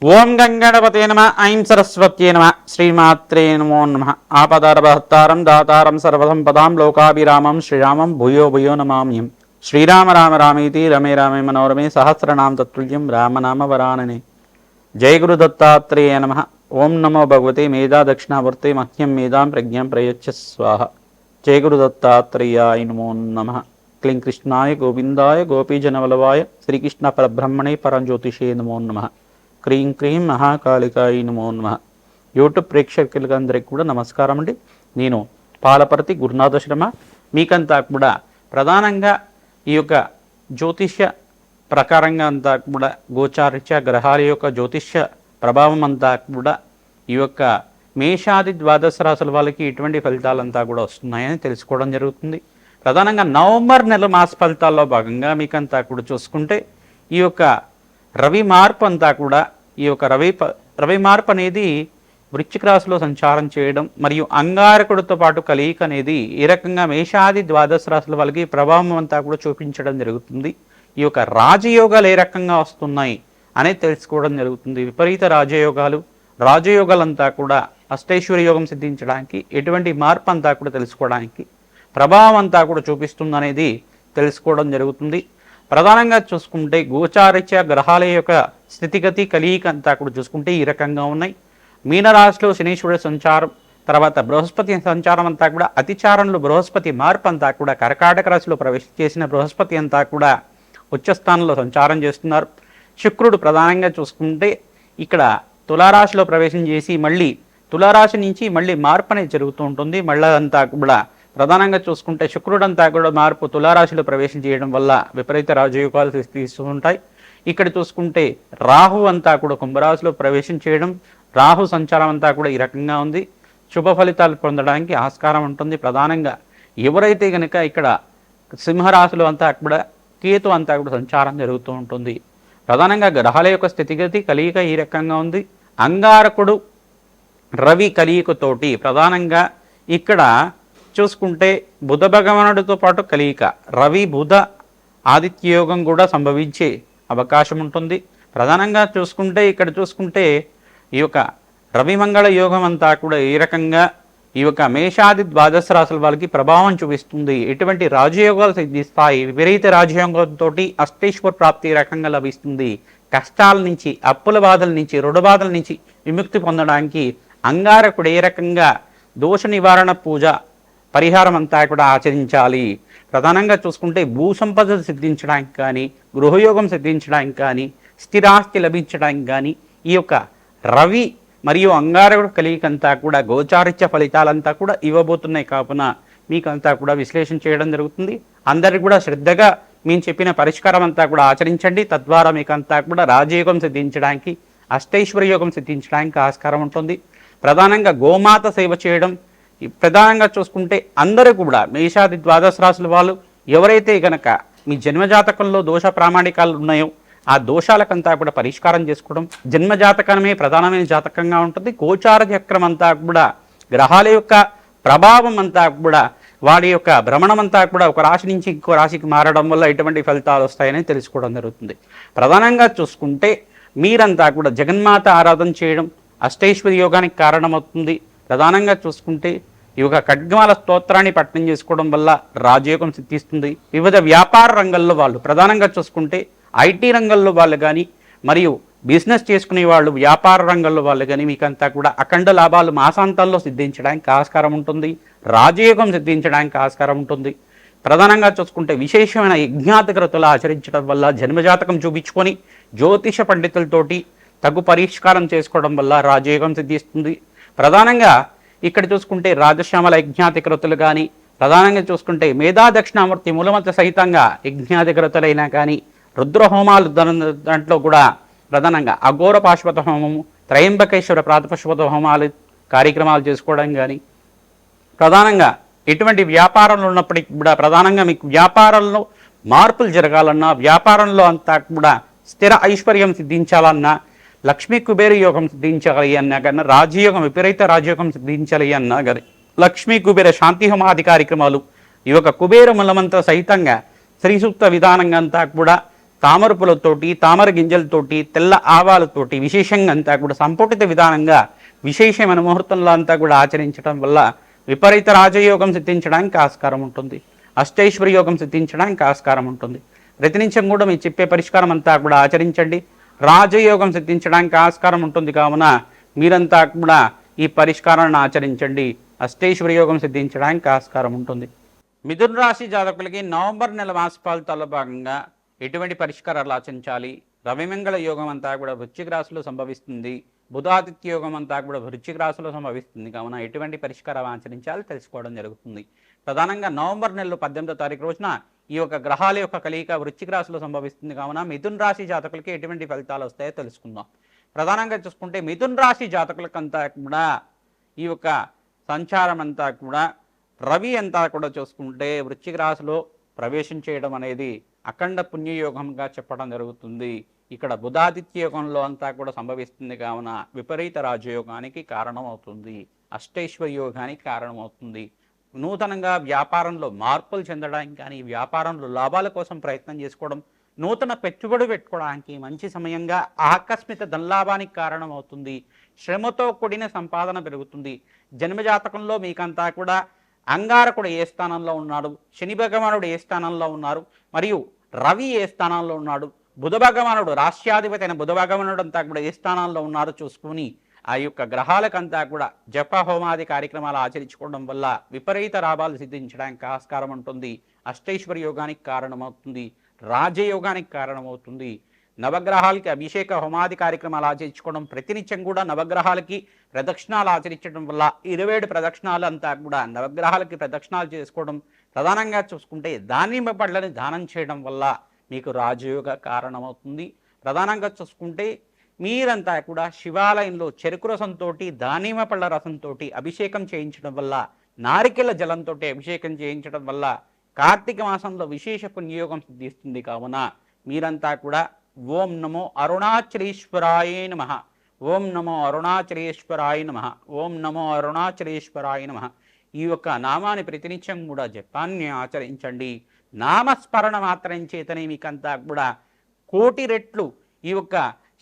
ఓం గంగణపతే నమ ఐం సరస్వత్యే నమ శ్రీమాత్రే నమో నమ ఆపదారభహత్తారం దాతారం సర్వసంపదాం లోకాభిరామం శ్రీరామం భూయో భూయో నమామ్యం. శ్రీరామ రామ రామేతి రమే రామే మనోరమే సహస్రనామ తత్తుల్యం రామనామ వరాననే. జయ గురు దత్తాత్రేయ నమ. ఓం నమో భగవతే మేధా దక్షిణావర్తే మహ్యం మేధాం ప్రజ్ఞాం ప్రయచ్చ స్వాహ. జయ గురు దత్తాత్రేయాయ నమో నమ. క్లీం కృష్ణాయ గోవిందాయ గోపీజనవల్లభాయ శ్రీకృష్ణ పరబ్రహ్మణే పరంజ్యోతిషే నమో నమ. క్రీం క్రీం మహాకాళికాయ నమో నమ. యూట్యూబ్ ప్రేక్షకులకి అందరికీ కూడా నమస్కారం అండి. నేను పాలపర్తి గురునాథ శర్మ. మీకంతా కూడా ప్రధానంగా ఈ యొక్క జ్యోతిష్య ప్రకారంగా అంతా కూడా గోచారిత్య గ్రహాల యొక్క జ్యోతిష్య ప్రభావం అంతా కూడా ఈ యొక్క మేషాది ద్వాదశ రాశుల వాళ్ళకి ఇటువంటి ఫలితాలంతా కూడా వస్తున్నాయని తెలుసుకోవడం జరుగుతుంది. ప్రధానంగా నవంబర్ నెల మాస ఫలితాల్లో భాగంగా మీకంతా కూడా చూసుకుంటే ఈ యొక్క రవి మార్పు అంతా కూడా ఈ యొక్క రవి మార్పు అనేది వృశ్చిక రాశిలో సంచారం చేయడం మరియు అంగారకుడితో పాటు కలయిక అనేది ఈ రకంగా మేషాది ద్వాదశ రాశుల వాళ్ళకి ప్రభావం అంతా కూడా చూపించడం జరుగుతుంది. ఈ యొక్క రాజయోగాలు ఏ రకంగా వస్తున్నాయి అనేది తెలుసుకోవడం జరుగుతుంది. విపరీత రాజయోగాలంతా కూడా అష్టైశ్వర్య యోగం సిద్ధించడానికి ఎటువంటి మార్పు అంతా కూడా తెలుసుకోవడానికి ప్రభావం అంతా కూడా చూపిస్తుంది అనేది తెలుసుకోవడం జరుగుతుంది. ప్రధానంగా చూసుకుంటే గోచారిత్య గ్రహాల యొక్క స్థితిగతి కలయిక అంతా కూడా చూసుకుంటే ఈ రకంగా ఉన్నాయి. మీనరాశిలో శనీశ్వరుడు సంచారం, తర్వాత బృహస్పతి సంచారం అంతా కూడా అతిచారంలో బృహస్పతి మార్పు అంతా కూడా కర్కాటక రాశిలో ప్రవేశం చేసిన బృహస్పతి అంతా కూడా ఉచ్చస్థానంలో సంచారం చేస్తున్నారు. శుక్రుడు ప్రధానంగా చూసుకుంటే ఇక్కడ తులారాశిలో ప్రవేశం చేసి మళ్ళీ తులారాశి నుంచి మళ్ళీ మార్పు అనేది జరుగుతూ ఉంటుంది. మళ్ళీ అంతా కూడా ప్రధానంగా చూసుకుంటే శుక్రుడంతా కూడా మార్పు తులారాశిలో ప్రవేశం చేయడం వల్ల విపరీత రాజయోగాలు తీస్తూ ఉంటాయి. ఇక్కడ చూసుకుంటే రాహు అంతా కూడా కుంభరాశిలో ప్రవేశం చేయడం, రాహు సంచారం అంతా కూడా ఈ రకంగా ఉంది. శుభ ఫలితాలు పొందడానికి ఆస్కారం ఉంటుంది. ప్రధానంగా ఎవరైతే కనుక ఇక్కడ సింహరాశిలో అంతా కూడా కేతు అంతా కూడా సంచారం జరుగుతూ ఉంటుంది. ప్రధానంగా గ్రహాల యొక్క స్థితిగతి కలయిక ఈ రకంగా ఉంది. అంగారకుడు రవి కలయికతోటి ప్రధానంగా ఇక్కడ చూసుకుంటే బుధ భగవానుడితో పాటు కలయిక రవి బుధ ఆదిత్య యోగం కూడా సంభవించే అవకాశం ఉంటుంది. ప్రధానంగా చూసుకుంటే ఇక్కడ చూసుకుంటే ఈ యొక్క రవి మంగళ యోగం అంతా కూడా ఈ రకంగా ఈ యొక్క మేషాది ద్వాదశ రాశుల వాళ్ళకి ప్రభావం చూపిస్తుంది. ఎటువంటి రాజయోగాలు సిద్ధిస్తాయి. విపరీత రాజయోగంతో అష్టైశ్వర ప్రాప్తి రకంగా లభిస్తుంది. కష్టాల నుంచి, అప్పుల బాధల నుంచి, రుణ బాధల నుంచి విముక్తి పొందడానికి అంగారకుడు ఏ రకంగా దోష నివారణ పూజ పరిహారం అంతా కూడా ఆచరించాలి. ప్రధానంగా చూసుకుంటే భూ సంపద సిద్ధించడానికి కానీ, గృహయోగం సిద్ధించడానికి కానీ, స్థిరాస్తి లభించడానికి కానీ ఈ యొక్క రవి మరియు అంగారకుడు కలియికంతా కూడా గోచారిత్య ఫలితాలంతా కూడా ఇవ్వబోతున్నాయి. కావున మీకంతా కూడా విశ్లేషణ చేయడం జరుగుతుంది. అందరికీ కూడా శ్రద్ధగా మేము చెప్పిన పరిష్కారం అంతా కూడా ఆచరించండి. తద్వారా మీకంతా కూడా రాజయోగం సిద్ధించడానికి, అష్టైశ్వర్య యోగం సిద్ధించడానికి ఆస్కారం ఉంటుంది. ప్రధానంగా గోమాత సేవ చేయడం, ప్రధానంగా చూసుకుంటే అందరూ కూడా మేషాది ద్వాదశ రాశుల వాళ్ళు ఎవరైతే గనక మీ జన్మజాతకంలో దోష ప్రామాణికాలు ఉన్నాయో ఆ దోషాలకంతా కూడా పరిష్కారం చేసుకోవడం, జన్మజాతకమే ప్రధానమైన జాతకంగా ఉంటుంది. గోచార చక్రం అంతా కూడా గ్రహాల యొక్క ప్రభావం అంతా కూడా వాడి యొక్క భ్రమణం అంతా కూడా ఒక రాశి నుంచి ఇంకో రాశికి మారడం వల్ల ఎటువంటి ఫలితాలు వస్తాయని తెలుసుకోవడం జరుగుతుంది. ప్రధానంగా చూసుకుంటే మీరంతా కూడా జగన్మాత ఆరాధన చేయడం అష్టైశ్వర్య యోగానికి కారణమవుతుంది. ప్రధానంగా చూసుకుంటే ఈ యొక్క ఖడ్గమాల స్తోత్రాన్ని పఠనం చేసుకోవడం వల్ల రాజయోగం సిద్ధిస్తుంది. వివిధ వ్యాపార రంగంలో వాళ్ళు ప్రధానంగా చూసుకుంటే ఐటీ రంగంలో వాళ్ళు కానీ, మరియు బిజినెస్ చేసుకునే వాళ్ళు వ్యాపార రంగంలో వాళ్ళు కానీ మీకంతా కూడా అఖండ లాభాలు మాసాంతాల్లో సిద్ధించడానికి ఆస్కారం ఉంటుంది. రాజయోగం సిద్ధించడానికి ఆస్కారం ఉంటుంది. ప్రధానంగా చూసుకుంటే విశేషమైన యజ్ఞాతికృతులు ఆచరించడం వల్ల జన్మజాతకం చూపించుకొని జ్యోతిష పండితులతోటి తగు పరిష్కారం చేసుకోవడం వల్ల రాజయోగం సిద్ధిస్తుంది. ప్రధానంగా ఇక్కడ చూసుకుంటే రాజశ్యామల యజ్ఞాతికృతులు కానీ, ప్రధానంగా చూసుకుంటే మేధా దక్షిణామూర్తి మూలమంత సహితంగా యజ్ఞాతికృతులైనా కానీ, రుద్రహోమాలు దాంట్లో కూడా ప్రధానంగా అఘోర పాశుపత హోమము, త్రయంబకేశ్వర ప్రాతపశుపత హోమాలు కార్యక్రమాలు చేసుకోవడం కానీ, ప్రధానంగా ఎటువంటి వ్యాపారంలో ఉన్నప్పటికీ కూడా ప్రధానంగా మీకు వ్యాపారంలో మార్పులు జరగాలన్నా, వ్యాపారంలో అంతా కూడా స్థిర ఐశ్వర్యం సిద్ధించాలన్నా, లక్ష్మీ కుబేర యోగం సిద్ధించాలి అన్నా కానీ, రాజయోగం విపరీత రాజయోగం సిద్ధించాలి అన్నా కానీ లక్ష్మీ కుబేర శాంతి హోమాది కార్యక్రమాలు ఈ యొక్క కుబేర మూలమంతా సహితంగా శ్రీ సూక్త విధానంగా అంతా కూడా తామరపులతోటి, తామర గింజలతోటి, తెల్ల ఆవాలతోటి విశేషంగా అంతా కూడా సంపుటిత విధానంగా విశేషమైన ముహూర్తంలో అంతా కూడా ఆచరించడం వల్ల విపరీత రాజయోగం సిద్ధించడానికి ఆస్కారం ఉంటుంది. అష్టైశ్వర్య యోగం సిద్ధించడానికి ఆస్కారం ఉంటుంది. ప్రతినిత్యం కూడా మీరు చెప్పే పరిష్కారం అంతా కూడా ఆచరించండి. రాజయోగం సిద్ధించడానికి ఆస్కారం ఉంటుంది. కావున మీరంతా కూడా ఈ పరిష్కారాన్ని ఆచరించండి. అష్టైశ్వర్య యోగం సిద్ధించడానికి ఆస్కారం ఉంటుంది. మిథున రాశి జాతకులకి నవంబర్ నెల మాస ఫలితాల్లో భాగంగా ఎటువంటి పరిష్కారాలు ఆచరించాలి? రవిమంగళ యోగం అంతా కూడా వృశ్చిక రాశిలో సంభవిస్తుంది. బుధాదిత్య యోగం అంతా కూడా వృశ్చిక రాశిలో సంభవిస్తుంది. కావున ఎటువంటి పరిష్కారం ఆచరించాలి తెలుసుకోవడం జరుగుతుంది. ప్రధానంగా నవంబర్ నెలలో 18వ తారీఖు రోజున ఈ యొక్క గ్రహాల యొక్క కలయిక వృశ్చిక రాశిలో సంభవిస్తుంది. కావున మిథున రాశి జాతకులకి ఎటువంటి ఫలితాలు వస్తాయో తెలుసుకుందాం. ప్రధానంగా చూసుకుంటే మిథున రాశి జాతకులకంతా కూడా ఈ యొక్క సంచారం అంతా కూడా రవి అంతా కూడా చూసుకుంటే వృశ్చిక రాశిలో ప్రవేశం చేయడం అనేది అఖండ పుణ్యయోగంగా చెప్పడం జరుగుతుంది. ఇక్కడ బుధాదిత్య యోగంలో అంతా కూడా సంభవిస్తుంది. కావున విపరీత రాజయోగానికి కారణమవుతుంది. అష్టైశ్వర్య యోగానికి కారణమవుతుంది. నూతనంగా వ్యాపారంలో మార్పులు చెందడానికి కానీ, వ్యాపారంలో లాభాల కోసం ప్రయత్నం చేసుకోవడం, నూతన పెట్టుబడి పెట్టుకోవడానికి మంచి సమయంగా ఆకస్మిక ధనలాభానికి కారణమవుతుంది. శ్రమతో కూడిన సంపాదన పెరుగుతుంది. జన్మజాతకంలో మీకంతా కూడా అంగారకుడు ఏ స్థానంలో ఉన్నాడు, శని భగవానుడు ఏ స్థానంలో ఉన్నారు, మరియు రవి ఏ స్థానంలో ఉన్నాడు, బుధ భగవానుడు రాష్ట్రాధిపతి అయిన బుధ భగవానుడు అంతా కూడా ఏ స్థానాల్లో ఉన్నారో చూసుకుని ఆ యొక్క గ్రహాలకంతా కూడా జప హోమాది కార్యక్రమాలు ఆచరించుకోవడం వల్ల విపరీత లాభాలు సిద్ధించడానికి ఆస్కారం ఉంటుంది. అష్టైశ్వర్య యోగానికి కారణమవుతుంది. రాజయోగానికి కారణమవుతుంది. నవగ్రహాలకి అభిషేక హోమాది కార్యక్రమాలు ఆచరించుకోవడం, ప్రతినిత్యం కూడా నవగ్రహాలకి ప్రదక్షిణాలు ఆచరించడం వల్ల 27 ప్రదక్షిణాలు అంతా కూడా నవగ్రహాలకి ప్రదక్షిణాలు చేసుకోవడం, ప్రధానంగా చూసుకుంటే దానిమ్మ పళ్ళని దానం చేయడం వల్ల మీకు రాజయోగ కారణమవుతుంది. ప్రధానంగా చూసుకుంటే మీరంతా కూడా శివాలయంలో చెరుకు రసంతో, దానిమ్మ పళ్ళ రసంతో అభిషేకం చేయించడం వల్ల, నారికెల జలంతో అభిషేకం చేయించడం వల్ల కార్తీక మాసంలో విశేష పుణ్యయోగం సిద్ధిస్తుంది. కావున మీరంతా కూడా ఓం నమో అరుణాచలేశ్వరాయ నమః, ఓం నమో అరుణాచలేశ్వరాయ నమః, ఓం నమో అరుణాచలేశ్వరాయ నమః ఈ యొక్క నామాన్ని ప్రతినిత్యం కూడా జపాన్ని ఆచరించండి. నామస్మరణ మాత్రం చేతనే మీకంతా కూడా కోటి రెట్లు ఈ యొక్క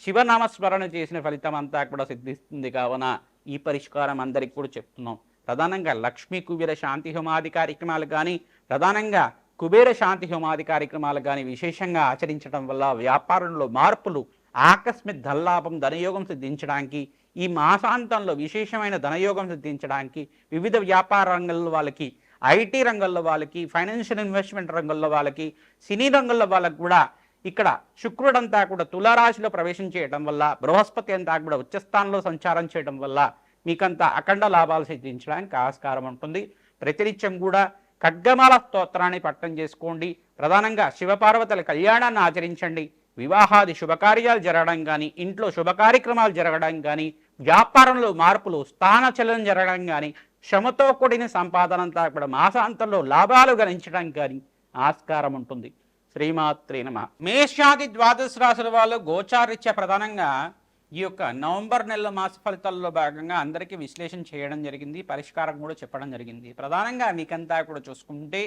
శివనామస్మరణ చేసిన ఫలితం అంతా కూడా సిద్ధిస్తుంది. కావున ఈ పరిష్కారం అందరికి కూడా చెప్తున్నాం. ప్రధానంగా లక్ష్మీ కుబేర శాంతి హోమాది కార్యక్రమాలు కానీ, ప్రధానంగా కుబేర శాంతి హోమాది కార్యక్రమాలు కానీ విశేషంగా ఆచరించడం వల్ల వ్యాపారంలో మార్పులు, ఆకస్మిక ధనలాభం, ధనయోగం సిద్ధించడానికి, ఈ మాసాంతంలో విశేషమైన ధనయోగం సిద్ధించడానికి వివిధ వ్యాపార రంగంలో వాళ్ళకి, ఐటీ రంగంలో వాళ్ళకి, ఫైనాన్షియల్ ఇన్వెస్ట్మెంట్ రంగంలో వాళ్ళకి, సినీ రంగంలో వాళ్ళకి కూడా ఇక్కడ శుక్రుడంతా కూడా తులారాశిలో ప్రవేశం చేయడం వల్ల, బృహస్పతి అంతా కూడా ఉచ్చస్థానంలో సంచారం చేయడం వల్ల మీకంతా అఖండ లాభాలు సిద్ధించడానికి ఆస్కారం ఉంటుంది. ప్రతినిత్యం కూడా ఖడ్గమాల స్తోత్రాన్ని పట్టం చేసుకోండి. ప్రధానంగా శివపార్వతుల కళ్యాణాన్ని ఆచరించండి. వివాహాది శుభకార్యాలు జరగడం కానీ, ఇంట్లో శుభ కార్యక్రమాలు జరగడం కానీ, వ్యాపారంలో మార్పులు, స్థానచలనం జరగడం కానీ, శ్రమతో కూడిన సంపాదన అంతా కూడా మాసాంతంలో లాభాలు గణించడం కానీ ఆస్కారం ఉంటుంది. శ్రీమాత్రే నమః. మేషాది ద్వాదశ రాశుల వాళ్ళు గోచారీత్యా ప్రధానంగా ఈ యొక్క నవంబర్ నెల మాస ఫలితాల్లో భాగంగా అందరికీ విశ్లేషణ చేయడం జరిగింది, పరిష్కారం కూడా చెప్పడం జరిగింది. ప్రధానంగా మీకంతా కూడా చూసుకుంటే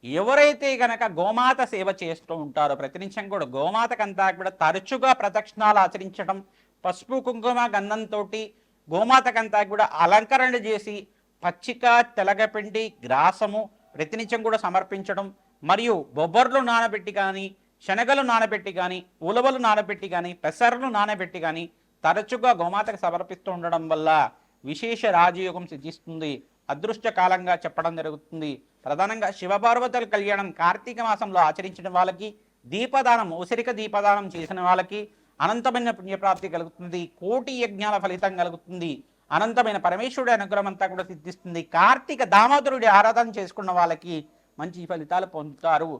ఎవరైతే గనక గోమాత సేవ చేస్తూ ఉంటారో ప్రతినిత్యం కూడా గోమాతకంతా కూడా తరచుగా ప్రదక్షిణాలు ఆచరించడం, పసుపు కుంకుమ గంధంతో గోమాతకంతా కూడా అలంకరణ చేసి పచ్చిక, తెలగపిండి, గ్రాసము ప్రతినిత్యం కూడా సమర్పించడం, మరియు బొబ్బర్లు నానబెట్టి కానీ, శనగలు నానబెట్టి కానీ, ఉలవలు నానబెట్టి కానీ, పెసర్లు నానబెట్టి కానీ తరచుగా గోమాతకు సమర్పిస్తూ ఉండడం వల్ల విశేష రాజయోగం సిద్ధిస్తుంది. అదృష్ట కాలంగా చెప్పడం జరుగుతుంది. ప్రధానంగా శివపార్వతుల కళ్యాణం కార్తీక మాసంలో ఆచరించిన వాళ్ళకి, దీపదానం, ఉసిరిక దీపదానం చేసిన వాళ్ళకి అనంతమైన పుణ్యప్రాప్తి కలుగుతుంది. కోటి యజ్ఞాల ఫలితం కలుగుతుంది. అనంతమైన పరమేశ్వరుడి అనుగ్రహం అంతా కూడా సిద్ధిస్తుంది. కార్తీక దామోదరుడి ఆరాధన చేసుకున్న వాళ్ళకి మంచి ఫలితాలు పొందుతారు.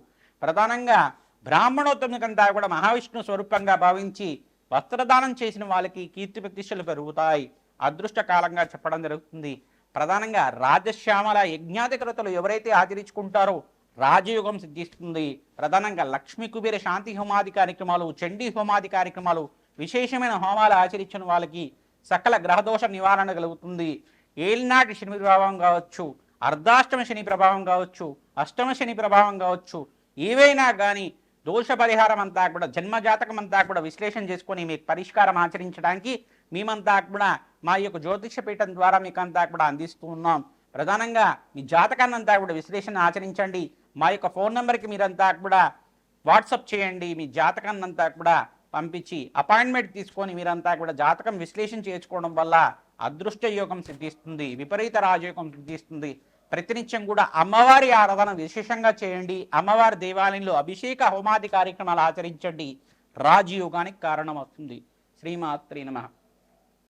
ప్రధానంగా బ్రాహ్మణోత్తముకంతా కూడా మహావిష్ణు స్వరూపంగా భావించి వస్త్రదానం చేసిన వాళ్ళకి కీర్తి ప్రతిష్టలు పెరుగుతాయి. అదృష్ట కాలంగా చెప్పడం జరుగుతుంది. ప్రధానంగా రాజశ్యామల యజ్ఞాధికృతలు ఎవరైతే ఆచరించుకుంటారో రాజయోగం సిద్ధిస్తుంది. ప్రధానంగా లక్ష్మీ కుబేర శాంతి హోమాది కార్యక్రమాలు, చండీ హోమాది కార్యక్రమాలు, విశేషమైన హోమాలు ఆచరించిన వాళ్ళకి సకల గ్రహదోష నివారణ కలుగుతుంది. ఏలినాటి శని ప్రభావం కావచ్చు, అర్ధాష్టమ శని ప్రభావం కావచ్చు, అష్టమ శని ప్రభావం కావచ్చు, ఏవైనా కానీ దోష పరిహారం అంతా కూడా జన్మజాతకం అంతా కూడా విశ్లేషణ చేసుకొని మీకు పరిష్కారం ఆచరించడానికి మేమంతా కూడా మా యొక్క జ్యోతిష పీఠం ద్వారా మీకు అంతా కూడా అందిస్తూ ఉన్నాం. ప్రధానంగా మీ జాతకాన్ని అంతా కూడా విశ్లేషణ ఆచరించండి. మా యొక్క ఫోన్ నెంబర్కి మీరంతా కూడా వాట్సాప్ చేయండి. మీ జాతకాన్ని అంతా కూడా పంపించి అపాయింట్మెంట్ తీసుకొని మీరంతా కూడా జాతకం విశ్లేషణ చేసుకోవడం వల్ల అదృష్ట యోగం సిద్ధిస్తుంది, విపరీత రాజయోగం సిద్ధిస్తుంది. ప్రతినిత్యం కూడా అమ్మవారి ఆరాధన విశేషంగా చేయండి. అమ్మవారి దేవాలయంలో అభిషేక హోమాది కార్యక్రమాలు ఆచరించండి. రాజయోగానికి కారణమవుతుంది. శ్రీమాత్రే నమః.